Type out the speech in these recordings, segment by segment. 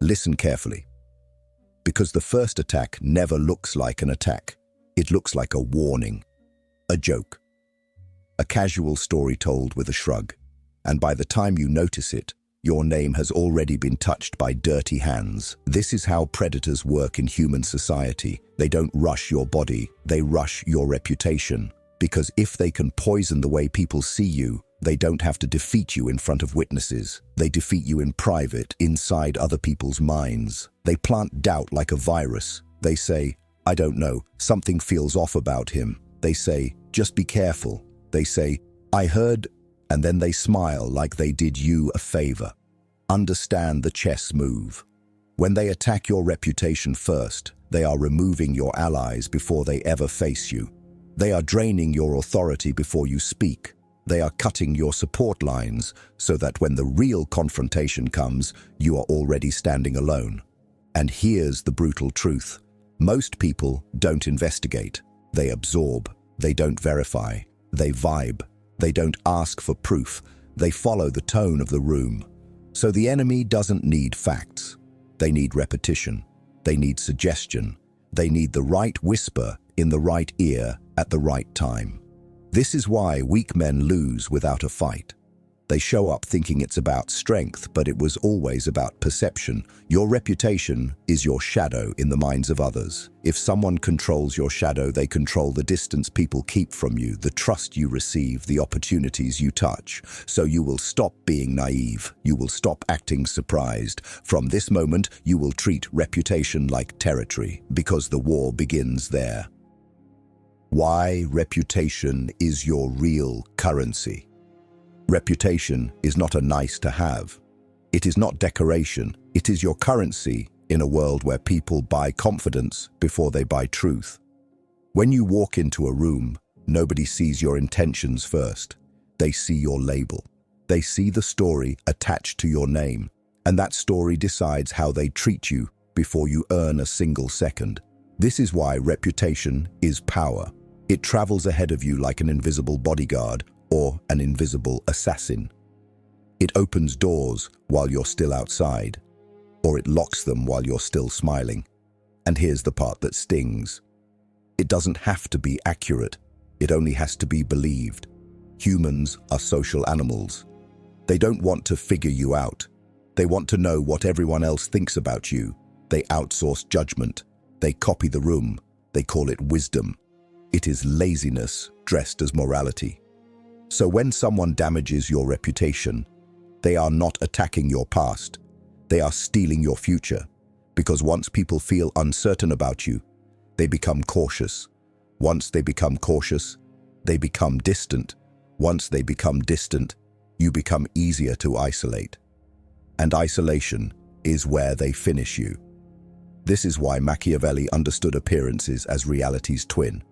Listen carefully. Because the first attack never looks like an attack. It looks like a warning, a joke, a casual story told with a shrug. And by the time you notice it, your name has already been touched by dirty hands. This is how predators work in human society. They don't rush your body, they rush your reputation. Because if they can poison the way people see you, they don't have to defeat you in front of witnesses. They defeat you in private, inside other people's minds. They plant doubt like a virus. They say, I don't know, something feels off about him. They say, just be careful. They say, I heard, and then they smile like they did you a favor. Understand the chess move. When they attack your reputation first, they are removing your allies before they ever face you. They are draining your authority before you speak. They are cutting your support lines so that when the real confrontation comes, you are already standing alone. And here's the brutal truth. Most people don't investigate. They absorb. They don't verify. They vibe. They don't ask for proof. They follow the tone of the room. So the enemy doesn't need facts. They need repetition. They need suggestion. They need the right whisper in the right ear at the right time. This is why weak men lose without a fight. They show up thinking it's about strength, but it was always about perception. Your reputation is your shadow in the minds of others. If someone controls your shadow, they control the distance people keep from you, the trust you receive, the opportunities you touch. So you will stop being naive. You will stop acting surprised. From this moment, you will treat reputation like territory, because the war begins there. Why reputation is your real currency. Reputation is not a nice to have. It is not decoration. It is your currency in a world where people buy confidence before they buy truth. When you walk into a room, nobody sees your intentions first. They see your label. They see the story attached to your name, and that story decides how they treat you before you earn a single second. This is why reputation is power. It travels ahead of you like an invisible bodyguard or an invisible assassin. It opens doors while you're still outside, or it locks them while you're still smiling. And here's the part that stings. It doesn't have to be accurate. It only has to be believed. Humans are social animals. They don't want to figure you out. They want to know what everyone else thinks about you. They outsource judgment. They copy the room. They call it wisdom. It is laziness dressed as morality. So when someone damages your reputation, they are not attacking your past. They are stealing your future. Because once people feel uncertain about you, they become cautious. Once they become cautious, they become distant. Once they become distant, you become easier to isolate. And isolation is where they finish you. This is why Machiavelli understood appearances as reality's twin.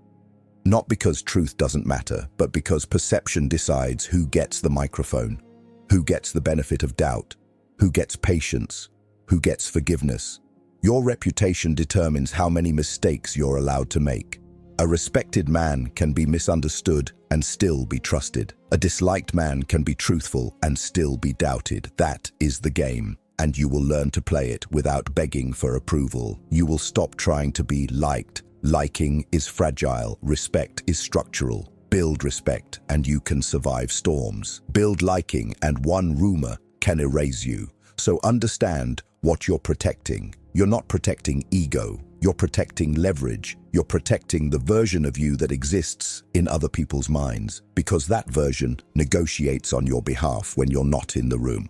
Not because truth doesn't matter, but because perception decides who gets the microphone, who gets the benefit of doubt, who gets patience, who gets forgiveness. Your reputation determines how many mistakes you're allowed to make. A respected man can be misunderstood and still be trusted. A disliked man can be truthful and still be doubted. That is the game, and you will learn to play it without begging for approval. You will stop trying to be liked. Liking is fragile, respect is structural. Build respect and you can survive storms. Build liking and one rumor can erase you. So understand what you're protecting. You're not protecting ego. You're protecting leverage. You're protecting the version of you that exists in other people's minds, because that version negotiates on your behalf when you're not in the room.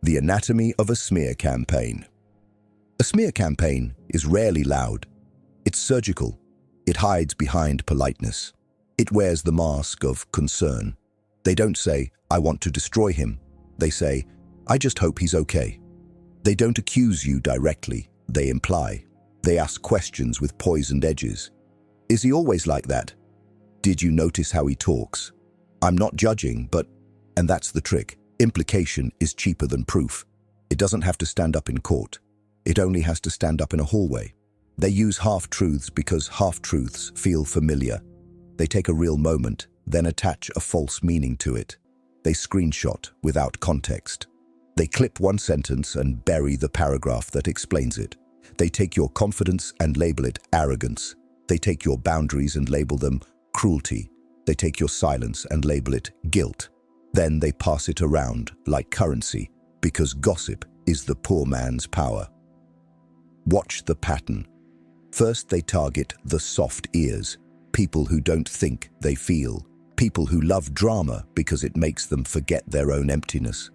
The anatomy of a smear campaign. A smear campaign is rarely loud. It's surgical. It hides behind politeness. It wears the mask of concern. They don't say, I want to destroy him. They say, I just hope he's okay. They don't accuse you directly. They imply. They ask questions with poisoned edges. Is he always like that? Did you notice how he talks? I'm not judging, but... And that's the trick. Implication is cheaper than proof. It doesn't have to stand up in court. It only has to stand up in a hallway. They use half-truths because half-truths feel familiar. They take a real moment, then attach a false meaning to it. They screenshot without context. They clip one sentence and bury the paragraph that explains it. They take your confidence and label it arrogance. They take your boundaries and label them cruelty. They take your silence and label it guilt. Then they pass it around like currency, because gossip is the poor man's power. Watch the pattern. First, they target the soft ears, people who don't think, they feel, people who love drama because it makes them forget their own emptiness.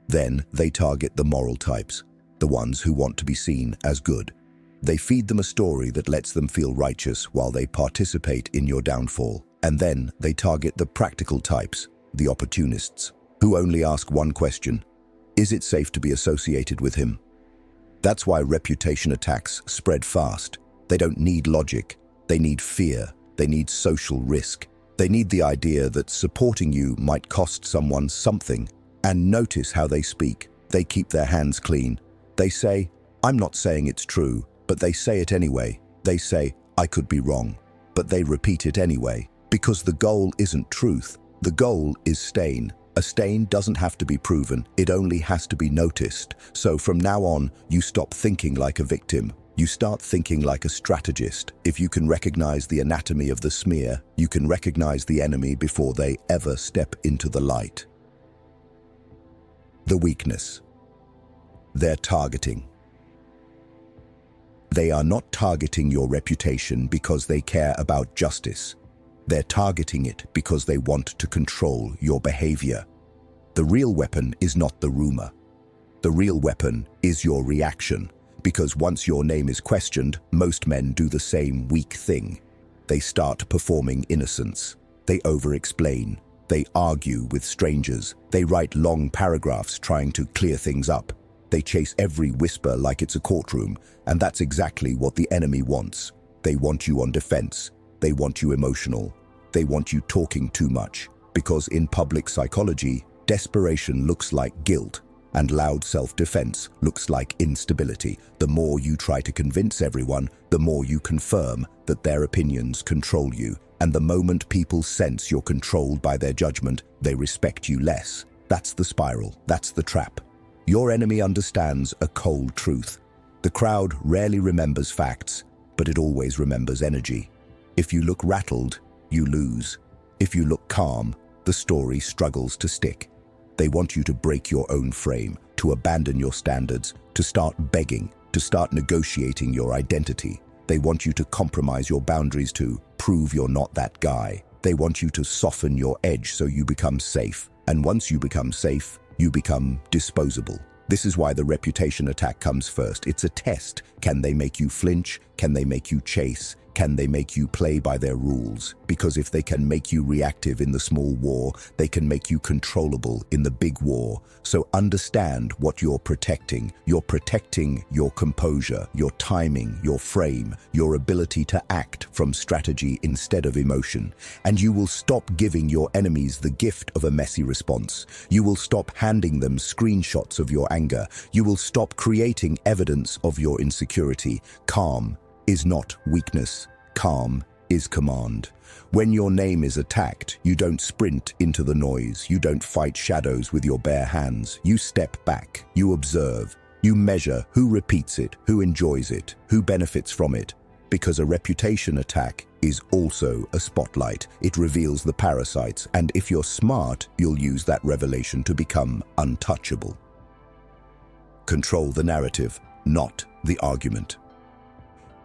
Then they target the moral types, the ones who want to be seen as good. They feed them a story that lets them feel righteous while they participate in your downfall. And then they target the practical types, the opportunists, who only ask one question: is it safe to be associated with him? That's why reputation attacks spread fast. They don't need logic. They need fear. They need social risk. They need the idea that supporting you might cost someone something. And notice how they speak. They keep their hands clean. They say, I'm not saying it's true, but they say it anyway. They say, I could be wrong, but they repeat it anyway. Because the goal isn't truth. The goal is stain. A stain doesn't have to be proven. It only has to be noticed. So from now on, you stop thinking like a victim. You start thinking like a strategist. If you can recognize the anatomy of the smear, you can recognize the enemy before they ever step into the light. The weakness. They're targeting. They are not targeting your reputation because they care about justice. They're targeting it because they want to control your behavior. The real weapon is not the rumor. The real weapon is your reaction, because once your name is questioned, most men do the same weak thing. They start performing innocence. They over-explain. They argue with strangers. They write long paragraphs trying to clear things up. They chase every whisper like it's a courtroom, and that's exactly what the enemy wants. They want you on defense. They want you emotional. They want you talking too much, because in public psychology, desperation looks like guilt, and loud self-defense looks like instability. The more you try to convince everyone, the more you confirm that their opinions control you. And the moment people sense you're controlled by their judgment, they respect you less. That's the spiral. That's the trap. Your enemy understands a cold truth. The crowd rarely remembers facts, but it always remembers energy. If you look rattled, you lose. If you look calm, the story struggles to stick. They want you to break your own frame, to abandon your standards, to start begging, to start negotiating your identity. They want you to compromise your boundaries, to prove you're not that guy. They want you to soften your edge so you become safe. And once you become safe, you become disposable. This is why the reputation attack comes first. It's a test. Can they make you flinch? Can they make you chase? Can they make you play by their rules? Because if they can make you reactive in the small war, they can make you controllable in the big war. So understand what you're protecting. You're protecting your composure, your timing, your frame, your ability to act from strategy instead of emotion. And you will stop giving your enemies the gift of a messy response. You will stop handing them screenshots of your anger. You will stop creating evidence of your insecurity. Calm is not weakness. Calm is command. When your name is attacked, you don't sprint into the noise. You don't fight shadows with your bare hands. You step back. You observe. You measure who repeats it, who enjoys it, who benefits from it. Because a reputation attack is also a spotlight. It reveals the parasites, and if you're smart, you'll use that revelation to become untouchable. Control the narrative, not the argument.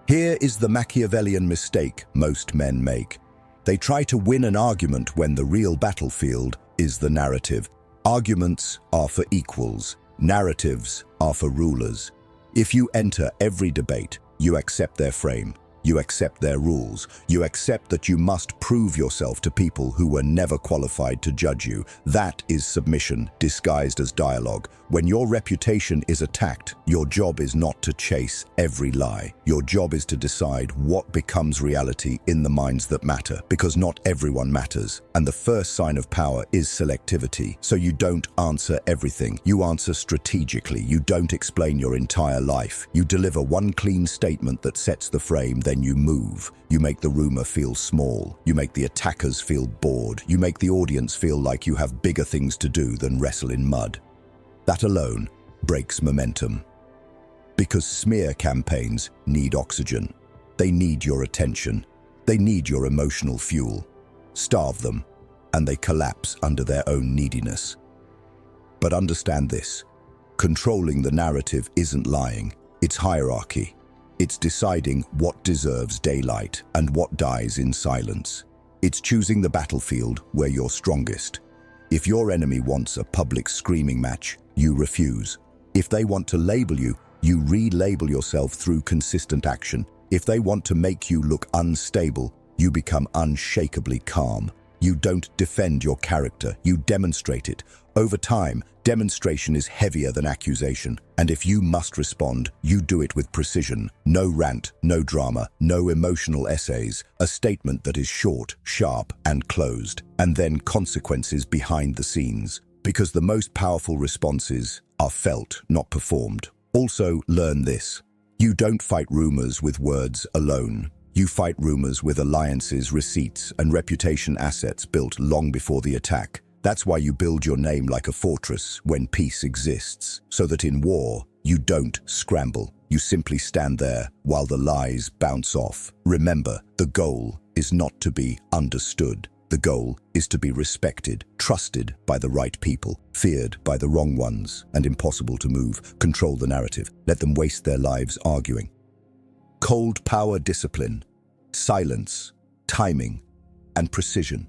Here is the Machiavellian mistake most men make. They try to win an argument when the real battlefield is the narrative. Arguments are for equals. Narratives are for rulers. If you enter every debate, you accept their frame. You accept their rules. You accept that you must prove yourself to people who were never qualified to judge you. That is submission disguised as dialogue. When your reputation is attacked, your job is not to chase every lie. Your job is to decide what becomes reality in the minds that matter, because not everyone matters. And the first sign of power is selectivity. So you don't answer everything. You answer strategically. You don't explain your entire life. You deliver one clean statement that sets the frame, then you move. You make the rumor feel small. You make the attackers feel bored. You make the audience feel like you have bigger things to do than wrestle in mud. That alone breaks momentum. Because smear campaigns need oxygen. They need your attention. They need your emotional fuel. Starve them, and they collapse under their own neediness. But understand this. Controlling the narrative isn't lying. It's hierarchy. It's deciding what deserves daylight and what dies in silence. It's choosing the battlefield where you're strongest. If your enemy wants a public screaming match, you refuse. If they want to label you, you relabel yourself through consistent action. If they want to make you look unstable, you become unshakably calm. You don't defend your character, you demonstrate it. Over time, demonstration is heavier than accusation. And if you must respond, you do it with precision. No rant, no drama, no emotional essays. A statement that is short, sharp, and closed. And then consequences behind the scenes. Because the most powerful responses are felt, not performed. Also, learn this. You don't fight rumors with words alone. You fight rumors with alliances, receipts, and reputation assets built long before the attack. That's why you build your name like a fortress when peace exists, so that in war, you don't scramble. You simply stand there while the lies bounce off. Remember, the goal is not to be understood. The goal is to be respected, trusted by the right people, feared by the wrong ones, and impossible to move. Control the narrative. Let them waste their lives arguing. Cold power discipline, silence, timing, and precision.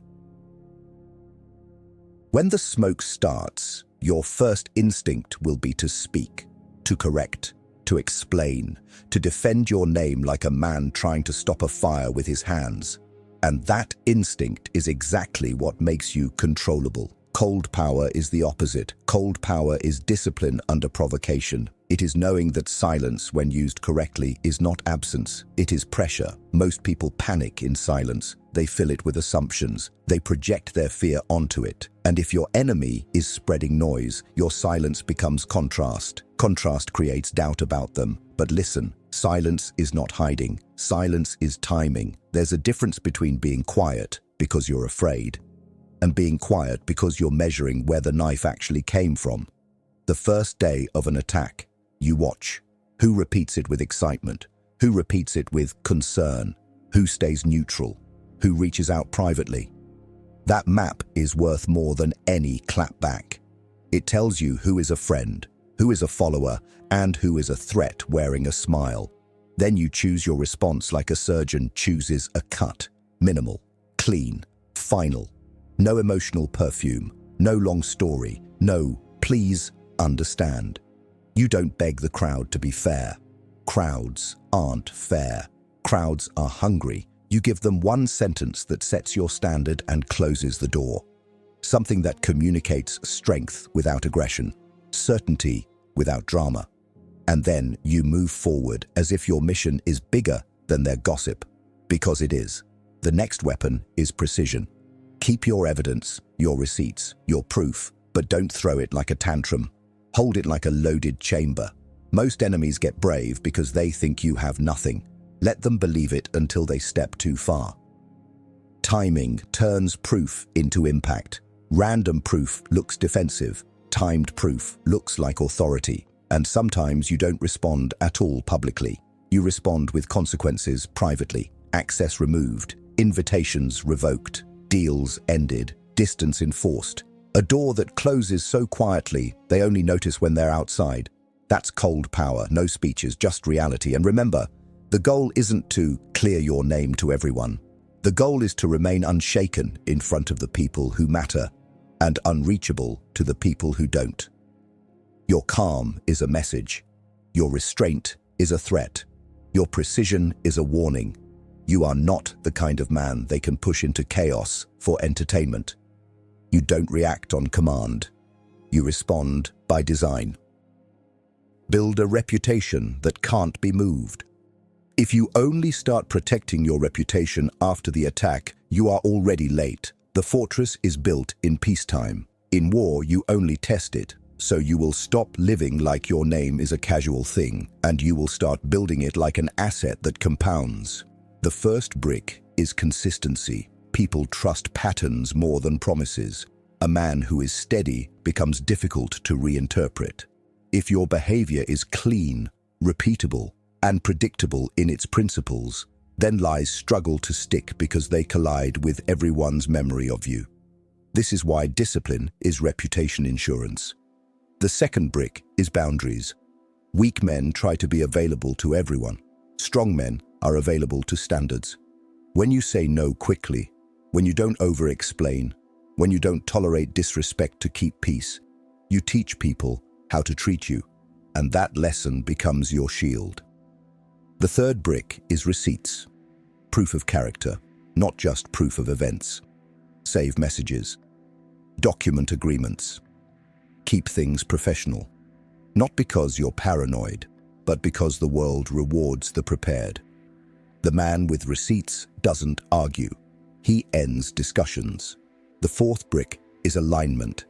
When the smoke starts, your first instinct will be to speak, to correct, to explain, to defend your name like a man trying to stop a fire with his hands. And that instinct is exactly what makes you controllable. Cold power is the opposite. Cold power is discipline under provocation. It is knowing that silence, when used correctly, is not absence. It is pressure. Most people panic in silence. They fill it with assumptions. They project their fear onto it. And if your enemy is spreading noise, your silence becomes contrast. Contrast creates doubt about them. But listen, silence is not hiding. Silence is timing. There's a difference between being quiet because you're afraid and being quiet because you're measuring where the knife actually came from. The first day of an attack, you watch. Who repeats it with excitement? Who repeats it with concern? Who stays neutral? Who reaches out privately? That map is worth more than any clapback. It tells you who is a friend, who is a follower, and who is a threat wearing a smile. Then you choose your response like a surgeon chooses a cut. Minimal, clean, final. No emotional perfume, no long story, no please understand. You don't beg the crowd to be fair. Crowds aren't fair. Crowds are hungry. You give them one sentence that sets your standard and closes the door. Something that communicates strength without aggression, certainty without drama. And then you move forward as if your mission is bigger than their gossip, because it is. The next weapon is precision. Keep your evidence, your receipts, your proof, but don't throw it like a tantrum. Hold it like a loaded chamber. Most enemies get brave because they think you have nothing. Let them believe it until they step too far. Timing turns proof into impact. Random proof looks defensive. Timed proof looks like authority. And sometimes you don't respond at all publicly. You respond with consequences privately. Access removed, invitations revoked, deals ended, distance enforced. A door that closes so quietly they only notice when they're outside. That's cold power, no speeches, just reality. And remember, the goal isn't to clear your name to everyone. The goal is to remain unshaken in front of the people who matter and unreachable to the people who don't. Your calm is a message. Your restraint is a threat. Your precision is a warning. You are not the kind of man they can push into chaos for entertainment. You don't react on command. You respond by design. Build a reputation that can't be moved. If you only start protecting your reputation after the attack, you are already late. The fortress is built in peacetime. In war, you only test it. So you will stop living like your name is a casual thing, and you will start building it like an asset that compounds. The first brick is consistency. People trust patterns more than promises. A man who is steady becomes difficult to reinterpret. If your behavior is clean, repeatable, and predictable in its principles, then lies struggle to stick because they collide with everyone's memory of you. This is why discipline is reputation insurance. The second brick is boundaries. Weak men try to be available to everyone. Strong men are available to standards. When you say no quickly, when you don't over-explain, when you don't tolerate disrespect to keep peace, you teach people how to treat you, and that lesson becomes your shield. The third brick is receipts. Proof of character, not just proof of events. Save messages. Document agreements. Keep things professional. Not because you're paranoid, but because the world rewards the prepared. The man with receipts doesn't argue. He ends discussions. The fourth brick is alignment.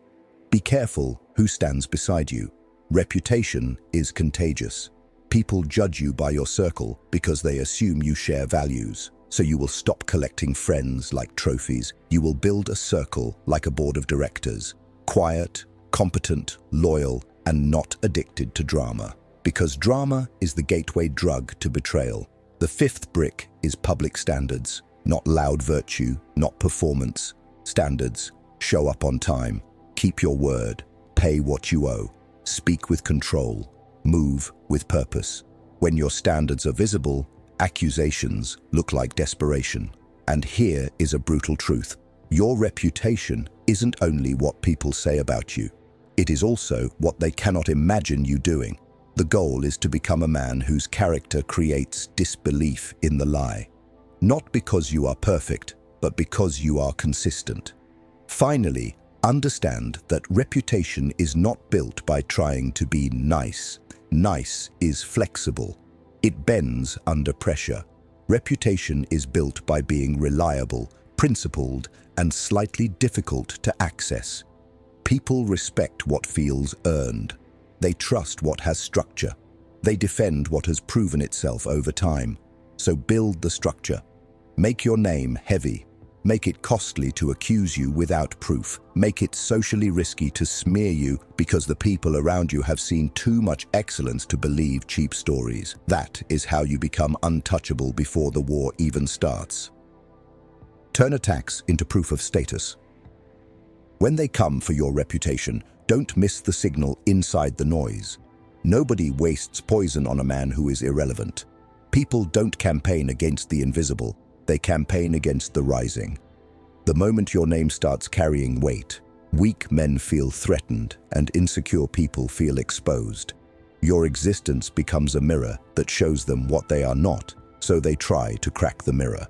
Be careful who stands beside you. Reputation is contagious. People judge you by your circle because they assume you share values. So you will stop collecting friends like trophies. You will build a circle like a board of directors. Quiet, competent, loyal, and not addicted to drama. Because drama is the gateway drug to betrayal. The fifth brick is public standards. Not loud virtue, not performance. Standards. Show up on time. Keep your word. Pay what you owe. Speak with control. Move with purpose. When your standards are visible, accusations look like desperation. And here is a brutal truth. Your reputation isn't only what people say about you. It is also what they cannot imagine you doing. The goal is to become a man whose character creates disbelief in the lie. Not because you are perfect, but because you are consistent. Finally, understand that reputation is not built by trying to be nice. Nice is flexible. It bends under pressure. Reputation is built by being reliable, principled, and slightly difficult to access. People respect what feels earned. They trust what has structure. They defend what has proven itself over time. So build the structure. Make your name heavy. Make it costly to accuse you without proof. Make it socially risky to smear you because the people around you have seen too much excellence to believe cheap stories. That is how you become untouchable before the war even starts. Turn attacks into proof of status. When they come for your reputation, don't miss the signal inside the noise. Nobody wastes poison on a man who is irrelevant. People don't campaign against the invisible. They campaign against the rising. The moment your name starts carrying weight, weak men feel threatened and insecure people feel exposed. Your existence becomes a mirror that shows them what they are not, so they try to crack the mirror.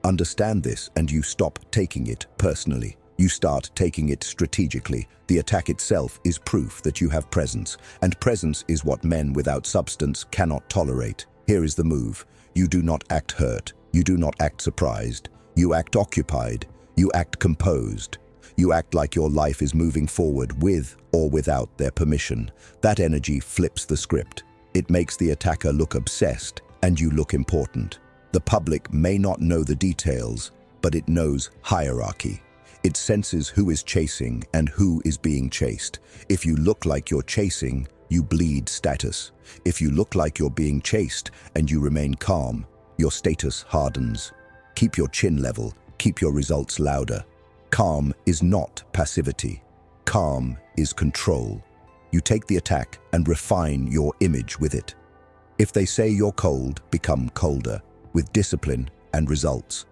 Understand this and you stop taking it personally. You start taking it strategically. The attack itself is proof that you have presence, and presence is what men without substance cannot tolerate. Here is the move. You do not act hurt. You do not act surprised. You act occupied. You act composed. You act like your life is moving forward with or without their permission. That energy flips the script. It makes the attacker look obsessed, and you look important. The public may not know the details, but it knows hierarchy. It senses who is chasing and who is being chased. If you look like you're chasing, you bleed status. If you look like you're being chased and you remain calm, your status hardens. Keep your chin level, keep your results louder. Calm is not passivity. Calm is control. You take the attack and refine your image with it. If they say you're cold, become colder, with discipline and results.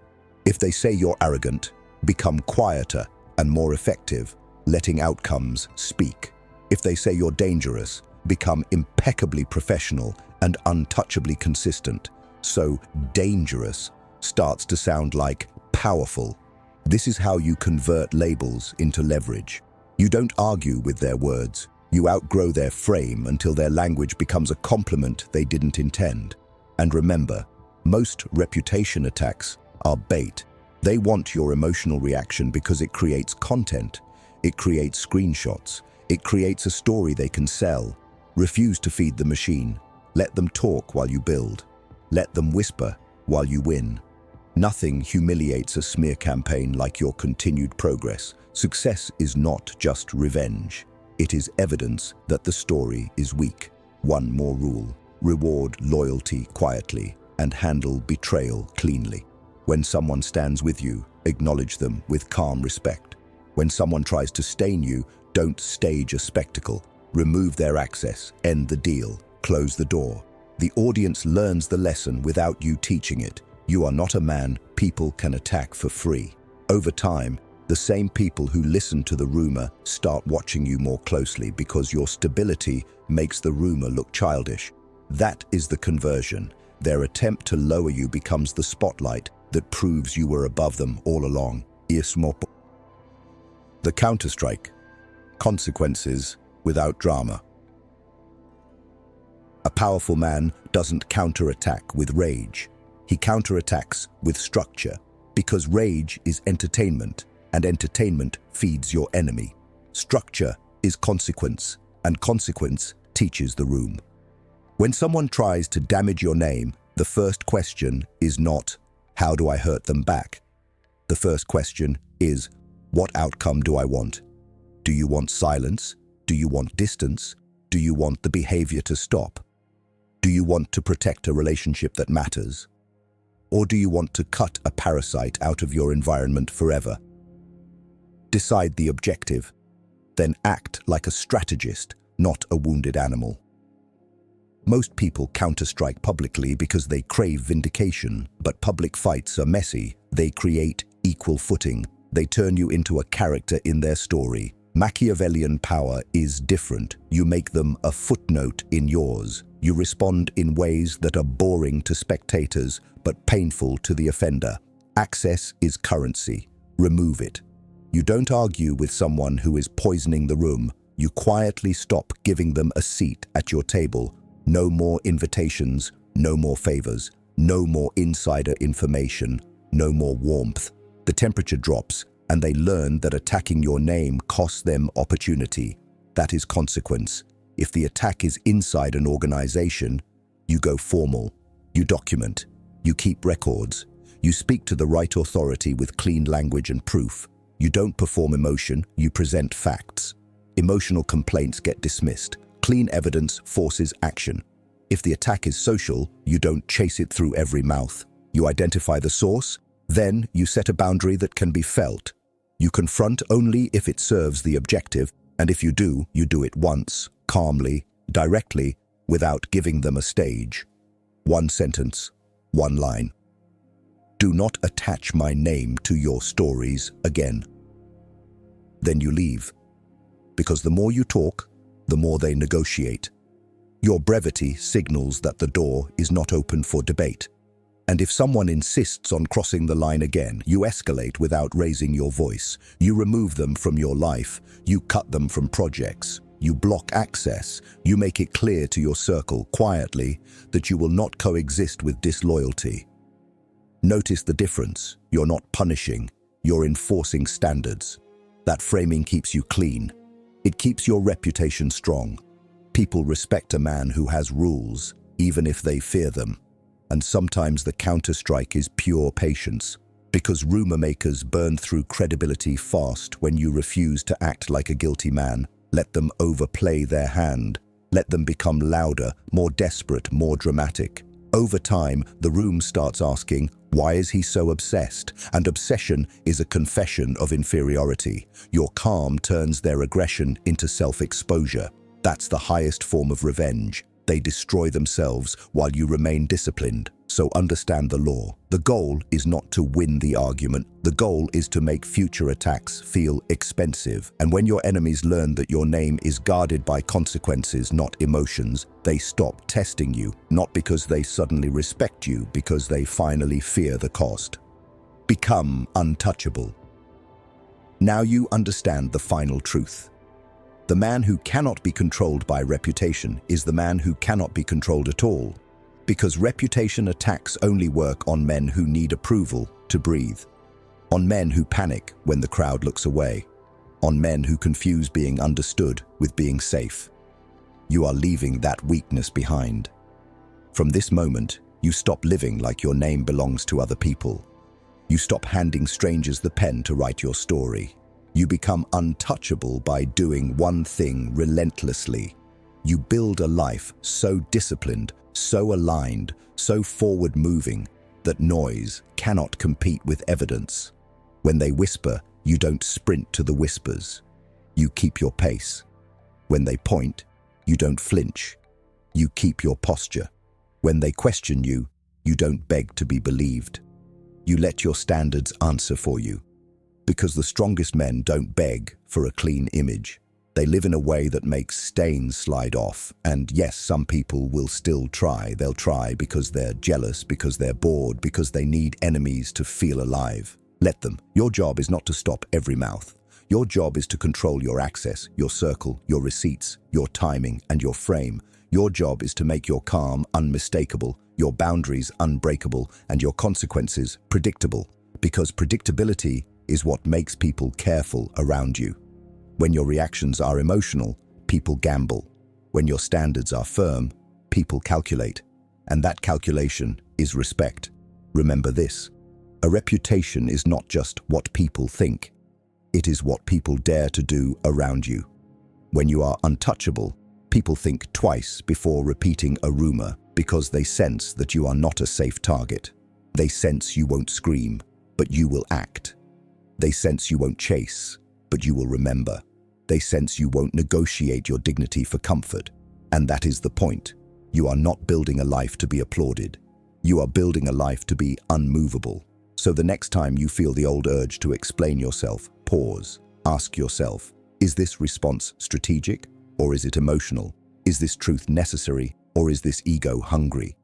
If they say you're arrogant, become quieter and more effective, letting outcomes speak. If they say you're dangerous, become impeccably professional and untouchably consistent. So dangerous starts to sound like powerful. This is how you convert labels into leverage. You don't argue with their words. You outgrow their frame until their language becomes a compliment they didn't intend. And remember, most reputation attacks are bait. They want your emotional reaction because it creates content. It creates screenshots. It creates a story they can sell. Refuse to feed the machine. Let them talk while you build. Let them whisper while you win. Nothing humiliates a smear campaign like your continued progress. Success is not just revenge. It is evidence that the story is weak. One more rule: reward loyalty quietly and handle betrayal cleanly. When someone stands with you, acknowledge them with calm respect. When someone tries to stain you, don't stage a spectacle. Remove their access, end the deal, close the door. The audience learns the lesson without you teaching it. You are not a man people can attack for free. Over time, the same people who listen to the rumor start watching you more closely because your stability makes the rumor look childish. That is the conversion. Their attempt to lower you becomes the spotlight that proves you were above them all along. The counterstrike. Consequences without drama. A powerful man doesn't counterattack with rage. He counterattacks with structure, because rage is entertainment, and entertainment feeds your enemy. Structure is consequence, and consequence teaches the room. When someone tries to damage your name, the first question is not, how do I hurt them back? The first question is, what outcome do I want? Do you want silence? Do you want distance? Do you want the behavior to stop? Do you want to protect a relationship that matters? Or do you want to cut a parasite out of your environment forever? Decide the objective, then act like a strategist, not a wounded animal. Most people counterstrike publicly because they crave vindication, but public fights are messy. They create equal footing. They turn you into a character in their story. Machiavellian power is different. You make them a footnote in yours. You respond in ways that are boring to spectators, but painful to the offender. Access is currency. Remove it. You don't argue with someone who is poisoning the room. You quietly stop giving them a seat at your table. No more invitations, no more favors, no more insider information, no more warmth. The temperature drops, and they learn that attacking your name costs them opportunity. That is consequence. If the attack is inside an organization, you go formal. You document. You keep records. You speak to the right authority with clean language and proof. You don't perform emotion, you present facts. Emotional complaints get dismissed. Clean evidence forces action. If the attack is social, you don't chase it through every mouth. You identify the source, then you set a boundary that can be felt. You confront only if it serves the objective, and if you do it once, calmly, directly, without giving them a stage. One sentence, one line. Do not attach my name to your stories again. Then you leave. Because the more you talk, the more they negotiate. Your brevity signals that the door is not open for debate. And if someone insists on crossing the line again, you escalate without raising your voice. You remove them from your life. You cut them from projects. You block access. You make it clear to your circle, quietly, that you will not coexist with disloyalty. Notice the difference. You're not punishing. You're enforcing standards. That framing keeps you clean. It keeps your reputation strong. People respect a man who has rules, even if they fear them. And sometimes the counterstrike is pure patience, because rumor makers burn through credibility fast when you refuse to act like a guilty man. Let them overplay their hand. Let them become louder, more desperate, more dramatic. Over time, the room starts asking, why is he so obsessed? And obsession is a confession of inferiority. Your calm turns their aggression into self-exposure. That's the highest form of revenge. They destroy themselves while you remain disciplined. So understand the law. The goal is not to win the argument. The goal is to make future attacks feel expensive. And when your enemies learn that your name is guarded by consequences, not emotions, they stop testing you, not because they suddenly respect you, because they finally fear the cost. Become untouchable. Now you understand the final truth. The man who cannot be controlled by reputation is the man who cannot be controlled at all, because reputation attacks only work on men who need approval to breathe, on men who panic when the crowd looks away, on men who confuse being understood with being safe. You are leaving that weakness behind. From this moment, you stop living like your name belongs to other people. You stop handing strangers the pen to write your story. You become untouchable by doing one thing relentlessly. You build a life so disciplined, so aligned, so forward-moving that noise cannot compete with evidence. When they whisper, you don't sprint to the whispers. You keep your pace. When they point, you don't flinch. You keep your posture. When they question you, you don't beg to be believed. You let your standards answer for you. Because the strongest men don't beg for a clean image. They live in a way that makes stains slide off. And yes, some people will still try. They'll try because they're jealous, because they're bored, because they need enemies to feel alive. Let them. Your job is not to stop every mouth. Your job is to control your access, your circle, your receipts, your timing, and your frame. Your job is to make your calm unmistakable, your boundaries unbreakable, and your consequences predictable. Because predictability is what makes people careful around you. When your reactions are emotional, people gamble. When your standards are firm, people calculate. And that calculation is respect. Remember this: a reputation is not just what people think. It is what people dare to do around you. When you are untouchable, people think twice before repeating a rumor because they sense that you are not a safe target. They sense you won't scream, but you will act. They sense you won't chase, but you will remember. They sense you won't negotiate your dignity for comfort. And that is the point. You are not building a life to be applauded. You are building a life to be unmovable. So the next time you feel the old urge to explain yourself, pause. Ask yourself, is this response strategic or is it emotional? Is this truth necessary or is this ego hungry?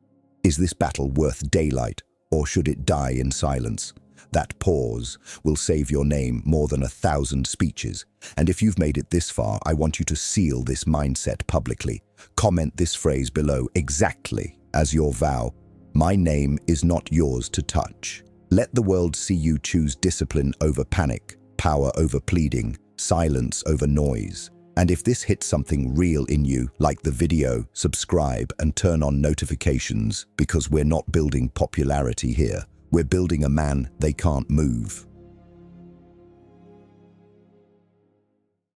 Is this battle worth daylight or should it die in silence? That pause will save your name more than 1,000 speeches. And if you've made it this far, I want you to seal this mindset publicly. Comment this phrase below exactly as your vow. My name is not yours to touch. Let the world see you choose discipline over panic, power over pleading, silence over noise. And if this hits something real in you, like the video, subscribe and turn on notifications, because we're not building popularity here. We're building a man they can't move.